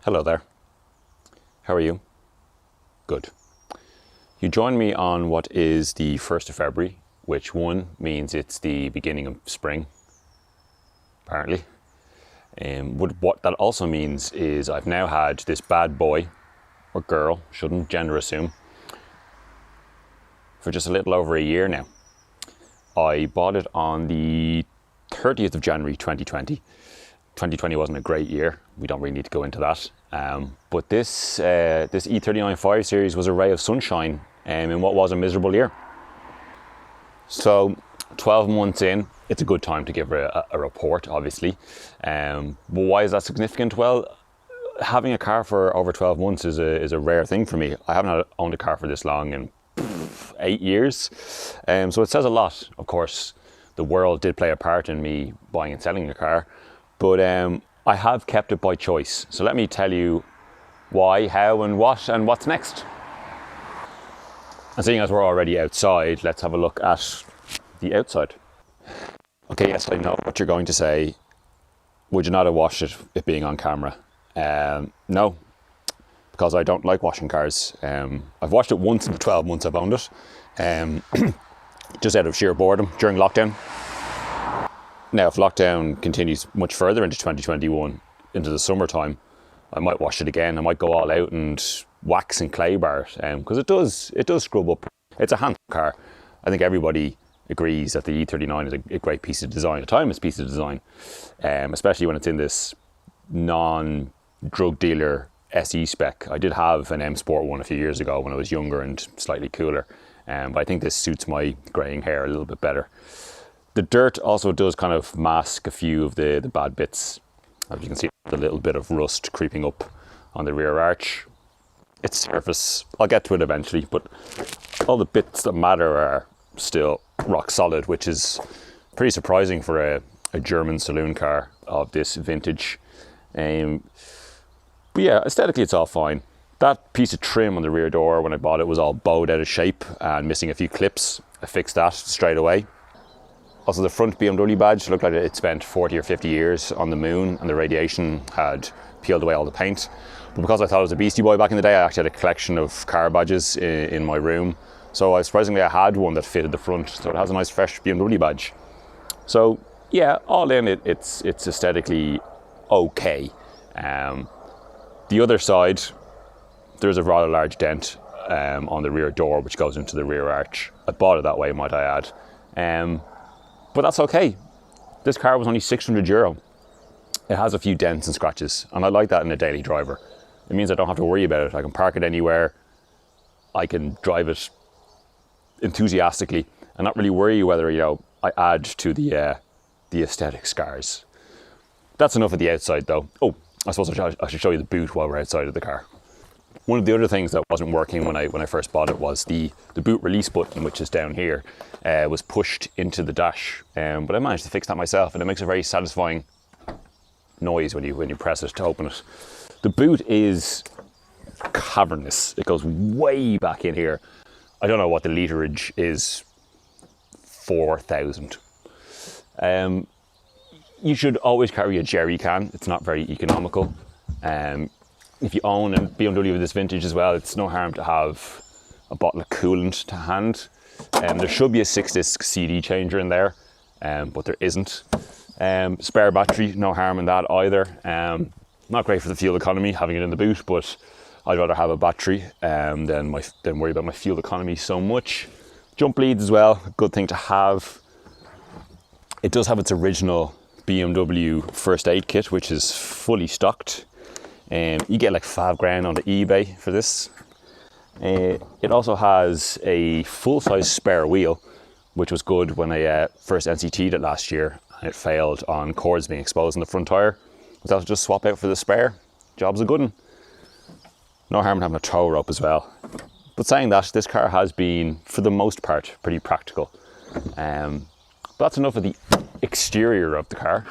Hello there. How are you? Good. You join me on what is the 1st of February, which one means it's the beginning of spring, apparently. What that also means is I've now had this bad boy, or girl, shouldn't gender assume, for just a little over a year now. I bought it on the 30th of January 2020. 2020 wasn't a great year. We don't really need to go into that. But this e39 5 Series was a ray of sunshine in what was a miserable year. So 12 months in, it's a good time to give a report, obviously. But why is that significant? Well, having a car for over 12 months is a rare thing for me. I haven't owned a car for this long in 8 years. So it says a lot. Of course, the world did play a part in me buying and selling a car. But I have kept it by choice. So let me tell you why, how and what's next. And seeing as we're already outside, let's have a look at the outside. Okay, yes, I know what you're going to say. Would you not have washed it being on camera? No, because I don't like washing cars. I've washed it once in the 12 months I've owned it, just out of sheer boredom during lockdown. Now, if lockdown continues much further into 2021, into the summertime, I might wash it again. I might go all out and wax and clay bar it, because it does scrub up. It's a handsome car. I think everybody agrees that the e39 is a great piece of design, a timeless piece of design, especially when it's in this non-drug dealer SE spec. I did have an M Sport one a few years ago when I was younger and slightly cooler, but I think this suits my greying hair a little bit better. The dirt also does kind of mask a few of the bad bits. As you can see, the little bit of rust creeping up on the rear arch. Its surface, I'll get to it eventually, but all the bits that matter are still rock solid, which is pretty surprising for a German saloon car of this vintage. But yeah, aesthetically it's all fine. That piece of trim on the rear door when I bought it was all bowed out of shape and missing a few clips. I fixed that straight away. Also, the front BMW badge looked like it spent 40 or 50 years on the moon and the radiation had peeled away all the paint. But because I thought it was a Beastie Boy back in the day, I actually had a collection of car badges in my room. So surprisingly, I had one that fitted the front. So it has a nice fresh BMW badge. So yeah, all in, it's aesthetically okay. The other side, there's a rather large dent on the rear door, which goes into the rear arch. I bought it that way, might I add. But that's okay. This car was only €600. It has a few dents and scratches, and I like that in a daily driver. It means I don't have to worry about it. I can park it anywhere. I can drive it enthusiastically and not really worry whether, I add to the aesthetic scars. That's enough of the outside though. Oh, I suppose I should show you the boot while we're outside of the car. One of the other things that wasn't working when I first bought it was the boot release button, which is down here, was pushed into the dash. But I managed to fix that myself, and it makes a very satisfying noise when you press it to open it. The boot is cavernous. It goes way back in here. I don't know what the literage is. 4,000. You should always carry a jerry can. It's not very economical. If you own a BMW of this vintage as well, it's no harm to have a bottle of coolant to hand. There should be a 6-disc CD changer in there, but there isn't. Spare battery, no harm in that either. Not great for the fuel economy having it in the boot, but I'd rather have a battery than worry about my fuel economy so much. Jump leads as well, a good thing to have. It does have its original BMW first aid kit, which is fully stocked. You get like $5,000 on the eBay for this. It also has a full-size spare wheel, which was good when I first NCT'd it last year. It failed on cords being exposed in the front tyre. But I'll just swap out for the spare. Job's a good one. No harm in having a tow rope as well. But saying that, this car has been, for the most part, pretty practical. But that's enough of the exterior of the car.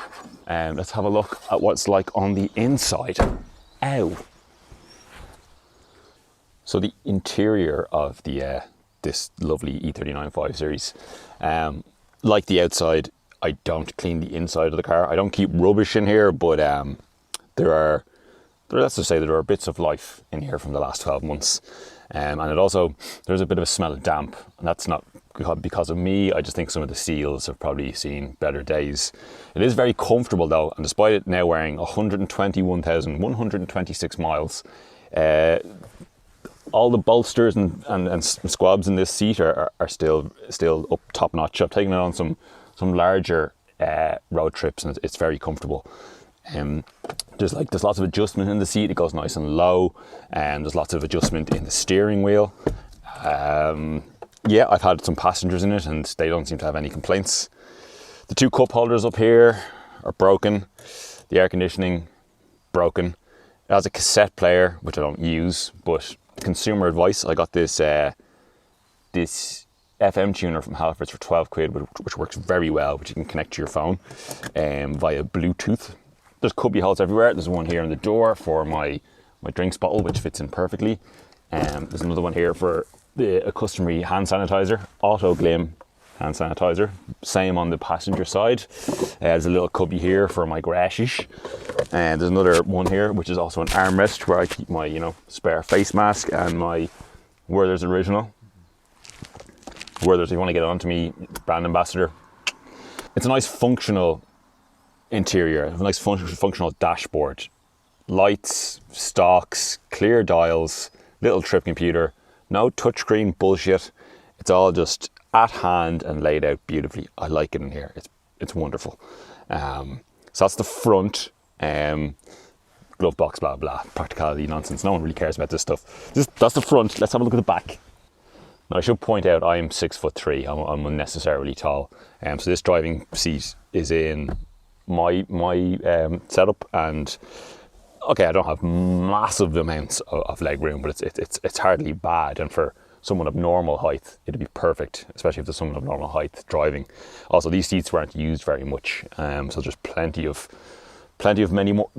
Let's have a look at what it's like on the inside. Ow! So the interior of this lovely e39 5 Series, like the outside, I don't clean the inside of the car. I don't keep rubbish in here, but there are let's just say that there are bits of life in here from the last 12 months. And it also, there's a bit of a smell of damp, and that's not because of me. I just think some of the seals have probably seen better days. It is very comfortable though, and despite it now wearing 121,126 miles, all the bolsters and squabs in this seat are still up top notch. I've taken it on some larger road trips, and it's very comfortable. There's lots of adjustment in the seat. It goes nice and low, and there's lots of adjustment in the steering wheel. Yeah, I've had some passengers in it and they don't seem to have any complaints. The 2 cup holders up here are broken. The air conditioning, broken. It has a cassette player, which I don't use, but consumer advice, I got this this FM tuner from Halifax for 12 quid, which works very well, which you can connect to your phone via Bluetooth. There's cubby holes everywhere. There's one here in the door for my drinks bottle, which fits in perfectly. There's another one here for a customary hand sanitizer, Auto Glim hand sanitizer. Same on the passenger side. There's a little cubby here for my grasses. And there's another one here, which is also an armrest where I keep my, spare face mask and my Werther's Original. Werther's, if you want to get on to me, brand ambassador. It's a nice functional interior, a nice functional dashboard. Lights, stalks, clear dials, little trip computer, no touchscreen bullshit. It's all just at hand and laid out beautifully. I like it in here. It's wonderful. So that's the front. Glove box, blah blah, practicality nonsense. No one really cares about this stuff. That's the front. Let's have a look at the back. Now I should point out I'm 6'3". I'm unnecessarily tall. So this driving seat is in my setup, and okay, I don't have massive amounts of leg room, but it's hardly bad, and for someone of normal height it'd be perfect, especially if there's someone of normal height driving. Also, these seats weren't used very much, so there's plenty of many more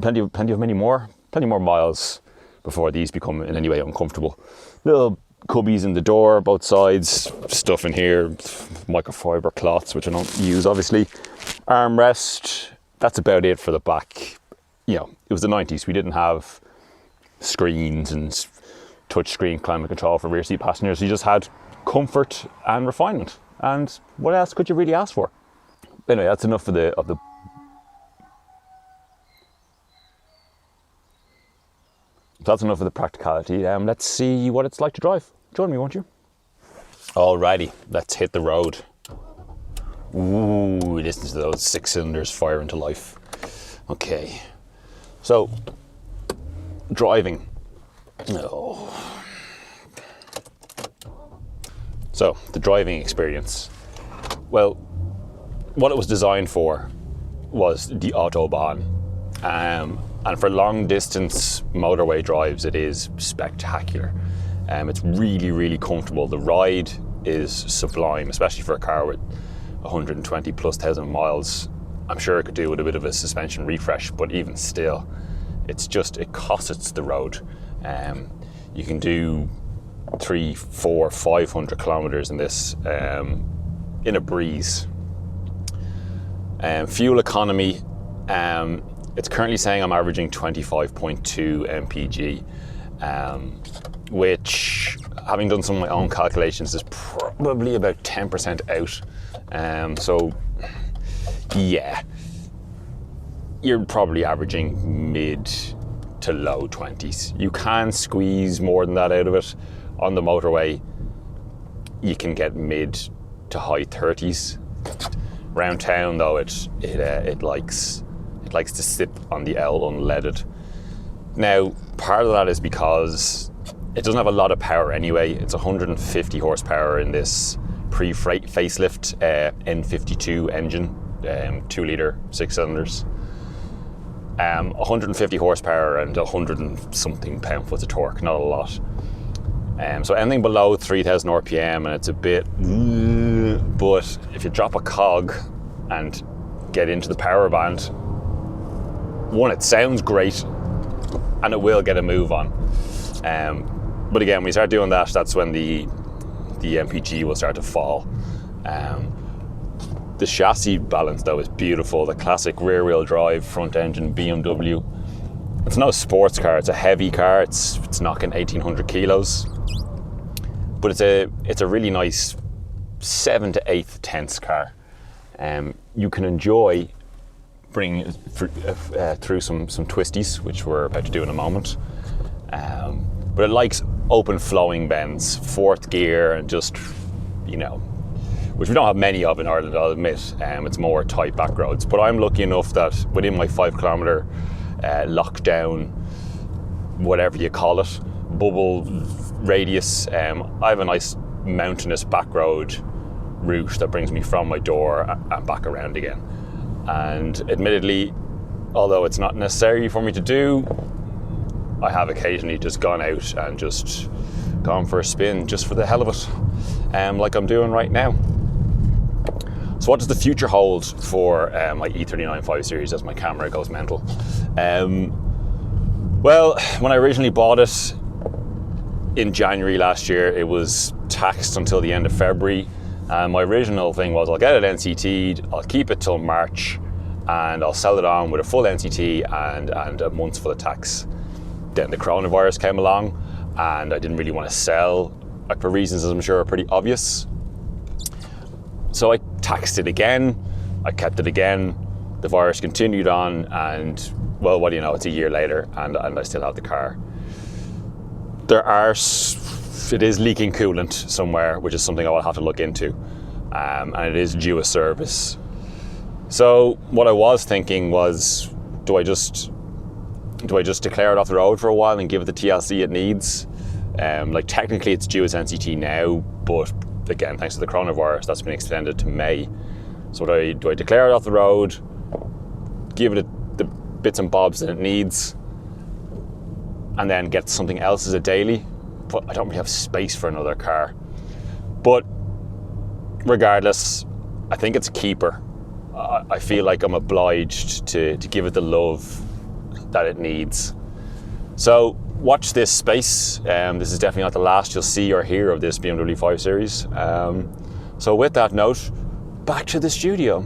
miles before these become in any way uncomfortable. Little cubbies in the door, both sides, stuff in here, microfiber cloths, which I don't use obviously. Armrest, that's about it for the back. It was the 90s. We didn't have screens and touchscreen climate control for rear seat passengers. You just had comfort and refinement. And what else could you really ask for? Anyway, that's enough of the that's enough of the practicality. Let's see what it's like to drive. Join me, won't you? Alrighty, let's hit the road. Ooh, listen to those 6 cylinders fire into life. Okay, so driving. Oh. So the driving experience. Well, what it was designed for was the Autobahn. And for long distance motorway drives, it is spectacular. It's really, really comfortable. The ride is sublime, especially for a car with 120 plus thousand miles. I'm sure it could do with a bit of a suspension refresh, but even still, it cossets the road. You can do 300, 400, 500 kilometers in this in a breeze. Fuel economy, it's currently saying I'm averaging 25.2 mpg, which, having done some of my own calculations, is probably about 10% out. So yeah, you're probably averaging mid to low 20s. You can squeeze more than that out of it. On the motorway, you can get mid to high 30s. Round town though, it likes to sit on the L unleaded. Now, part of that is because it doesn't have a lot of power anyway. It's 150 horsepower in this pre-facelift N52 engine, 2 litre, 6 cylinders. 150 horsepower and 100 and something pound-foot of torque, not a lot. So anything below 3000 RPM and it's a bit, but if you drop a cog and get into the power band, one, it sounds great and it will get a move on. But again, when you start doing that, that's when the MPG will start to fall. The chassis balance though is beautiful. The classic rear wheel drive front engine BMW. It's not a sports car, it's a heavy car, it's knocking 1800 kilos. But it's a really nice 7 to 8 tenths car. You can enjoy bringing it through some twisties, which we're about to do in a moment. But it likes open flowing bends, fourth gear, and just, which we don't have many of in Ireland, I'll admit. It's more tight back roads. But I'm lucky enough that within my 5 kilometre lockdown, whatever you call it, bubble radius, I have a nice mountainous back road route that brings me from my door and back around again. And admittedly, although it's not necessary for me to do, I have occasionally just gone out and just gone for a spin just for the hell of it, like I'm doing right now. So what does the future hold for my e39 5 Series as my camera goes mental? Well, when I originally bought it in January last year, it was taxed until the end of February. My original thing was I'll get it NCT'd, I'll keep it till March, and I'll sell it on with a full NCT and a month's full of tax. Then the coronavirus came along, and I didn't really want to sell, for reasons I'm sure are pretty obvious. So I taxed it again, I kept it again, the virus continued on, and well, what do you know, it's a year later, and I still have the car. It is leaking coolant somewhere, which is something I will have to look into, and it is due a service. So what I was thinking was, do I just declare it off the road for a while and give it the TLC it needs? Technically it's due as NCT now, but again, thanks to the coronavirus, that's been extended to May. So do I declare it off the road, give it the bits and bobs that it needs, and then get something else as a daily? But I don't really have space for another car. But regardless, I think it's a keeper. I feel like I'm obliged to give it the love that it needs. So watch this space. This is definitely not the last you'll see or hear of this BMW 5 Series. So with that note, back to the studio.